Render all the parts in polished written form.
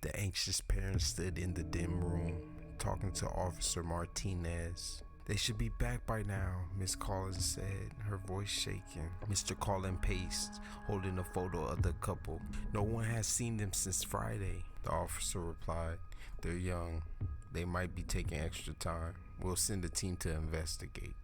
The anxious parents stood in the dim room, talking to Officer Martinez. "They should be back by now," Miss Collins said, her voice shaking. Mr. Collins paced, holding a photo of the couple. "No one has seen them since Friday," the officer replied. "They're young. They might be taking extra time. We'll send a team to investigate."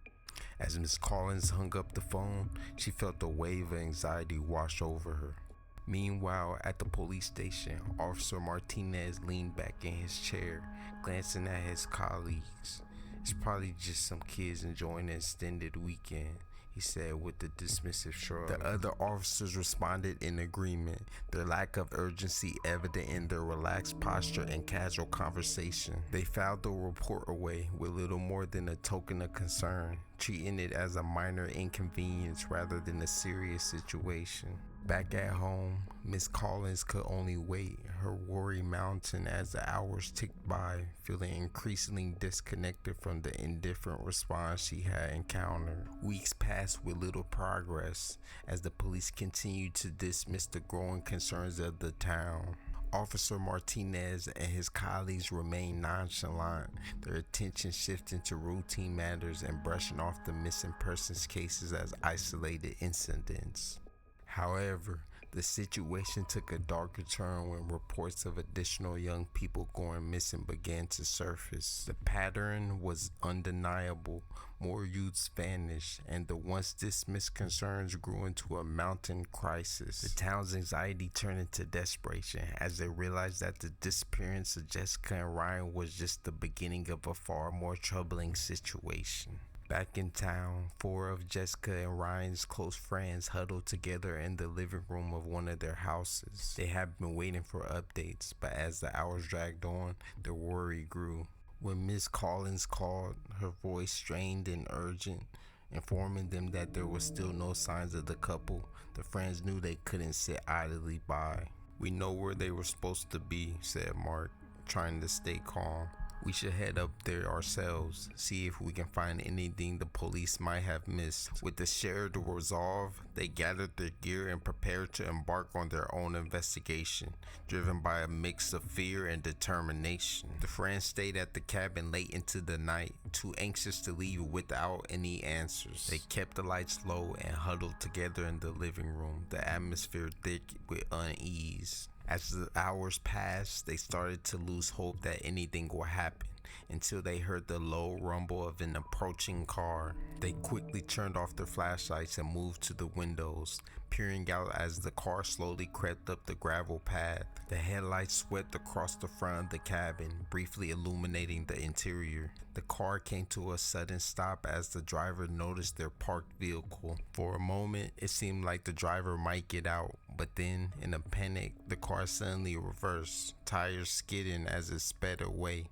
As Miss Collins hung up the phone, she felt a wave of anxiety wash over her. Meanwhile, at the police station, Officer Martinez leaned back in his chair, glancing at his colleagues. "It's probably just some kids enjoying an extended weekend," he said with a dismissive shrug. The other officers responded in agreement, their lack of urgency evident in their relaxed posture and casual conversation. They filed the report away with little more than a token of concern, treating it as a minor inconvenience rather than a serious situation. Back at home, Miss Collins could only wait, her worry mounting as the hours ticked by, feeling increasingly disconnected from the indifferent response she had encountered. Weeks passed with little progress as the police continued to dismiss the growing concerns of the town. Officer Martinez and his colleagues remained nonchalant, their attention shifting to routine matters and brushing off the missing persons cases as isolated incidents. However, the situation took a darker turn when reports of additional young people going missing began to surface. The pattern was undeniable. More youths vanished, and the once dismissed concerns grew into a mounting crisis. The town's anxiety turned into desperation as they realized that the disappearance of Jessica and Ryan was just the beginning of a far more troubling situation. Back in town, 4 of Jessica and Ryan's close friends huddled together in the living room of one of their houses. They had been waiting for updates, but as the hours dragged on, their worry grew. When Miss Collins called, her voice strained and urgent, informing them that there was still no signs of the couple, the friends knew they couldn't sit idly by. "We know where they were supposed to be," said Mark, trying to stay calm. "We should head up there ourselves, see if we can find anything the police might have missed." With the shared resolve, they gathered their gear and prepared to embark on their own investigation, driven by a mix of fear and determination. The friends stayed at the cabin late into the night, too anxious to leave without any answers. They kept the lights low and huddled together in the living room, the atmosphere thick with unease. As the hours passed, they started to lose hope that anything would happen until they heard the low rumble of an approaching car. They quickly turned off their flashlights and moved to the windows, peering out as the car slowly crept up the gravel path. The headlights swept across the front of the cabin, briefly illuminating the interior. The car came to a sudden stop as the driver noticed their parked vehicle. For a moment, it seemed like the driver might get out, but then, in a panic, the car suddenly reversed, tires skidding as it sped away.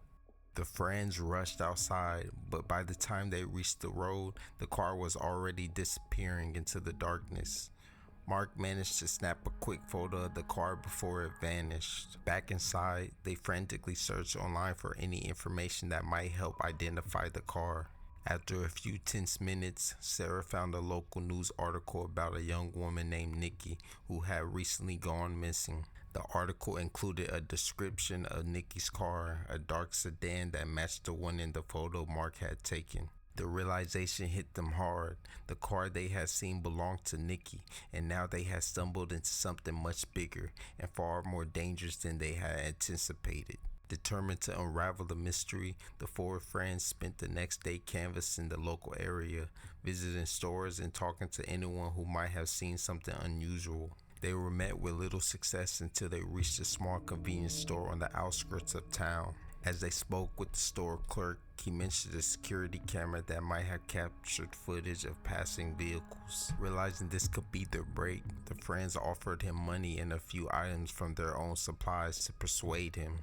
The friends rushed outside, but by the time they reached the road, the car was already disappearing into the darkness. Mark managed to snap a quick photo of the car before it vanished. Back inside, they frantically searched online for any information that might help identify the car. After a few tense minutes, Sarah found a local news article about a young woman named Nikki who had recently gone missing. The article included a description of Nikki's car, a dark sedan that matched the one in the photo Mark had taken. The realization hit them hard. The car they had seen belonged to Nikki, and now they had stumbled into something much bigger and far more dangerous than they had anticipated. Determined to unravel the mystery, the 4 friends spent the next day canvassing the local area, visiting stores and talking to anyone who might have seen something unusual. They were met with little success until they reached a small convenience store on the outskirts of town. As they spoke with the store clerk, he mentioned a security camera that might have captured footage of passing vehicles. Realizing this could be their break, the friends offered him money and a few items from their own supplies to persuade him.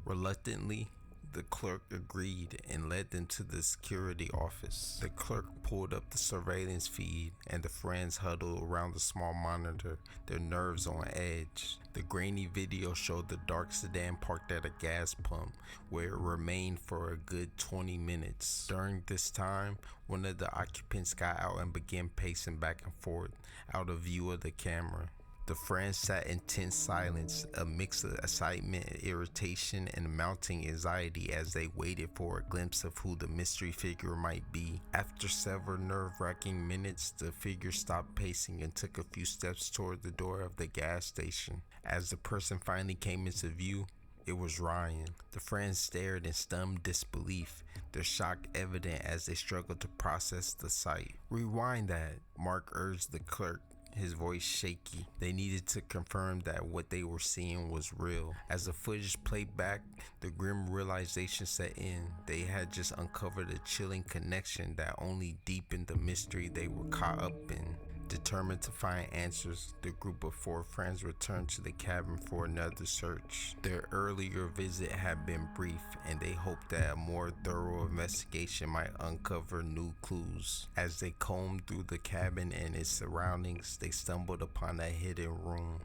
Reluctantly, the clerk agreed and led them to the security office. The clerk pulled up the surveillance feed, and the friends huddled around the small monitor, their nerves on edge. The grainy video showed the dark sedan parked at a gas pump, where it remained for a good 20 minutes. During this time, one of the occupants got out and began pacing back and forth, out of view of the camera. The friends sat in tense silence, a mix of excitement, irritation, and mounting anxiety as they waited for a glimpse of who the mystery figure might be. After several nerve-wracking minutes, the figure stopped pacing and took a few steps toward the door of the gas station. As the person finally came into view, it was Ryan. The friends stared in stunned disbelief, their shock evident as they struggled to process the sight. "Rewind that," Mark urged the clerk, his voice shaky. They needed to confirm that what they were seeing was real. As the footage played back, the grim realization set in. They had just uncovered a chilling connection that only deepened the mystery they were caught up in. Determined to find answers, the group of 4 friends returned to the cabin for another search. Their earlier visit had been brief, and they hoped that a more thorough investigation might uncover new clues. As they combed through the cabin and its surroundings, they stumbled upon a hidden room.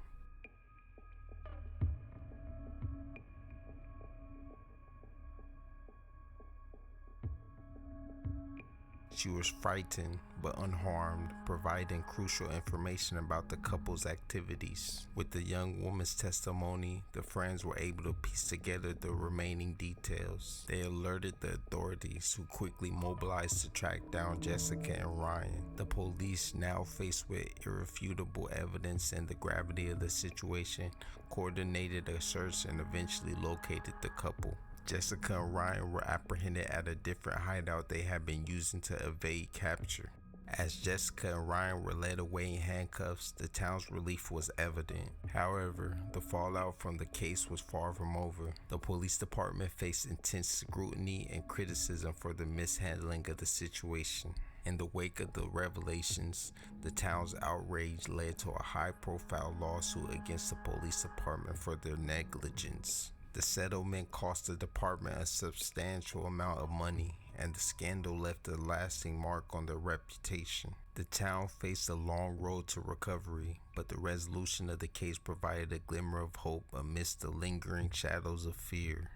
She was frightened but unharmed, providing crucial information about the couple's activities. With the young woman's testimony, the friends were able to piece together the remaining details. They alerted the authorities, who quickly mobilized to track down Jessica and Ryan. The police, now faced with irrefutable evidence and the gravity of the situation, coordinated a search and eventually located the couple. Jessica and Ryan were apprehended at a different hideout they had been using to evade capture. As Jessica and Ryan were led away in handcuffs, the town's relief was evident. However, the fallout from the case was far from over. The police department faced intense scrutiny and criticism for the mishandling of the situation. In the wake of the revelations, the town's outrage led to a high-profile lawsuit against the police department for their negligence. The settlement cost the department a substantial amount of money, and the scandal left a lasting mark on their reputation. The town faced a long road to recovery, but the resolution of the case provided a glimmer of hope amidst the lingering shadows of fear.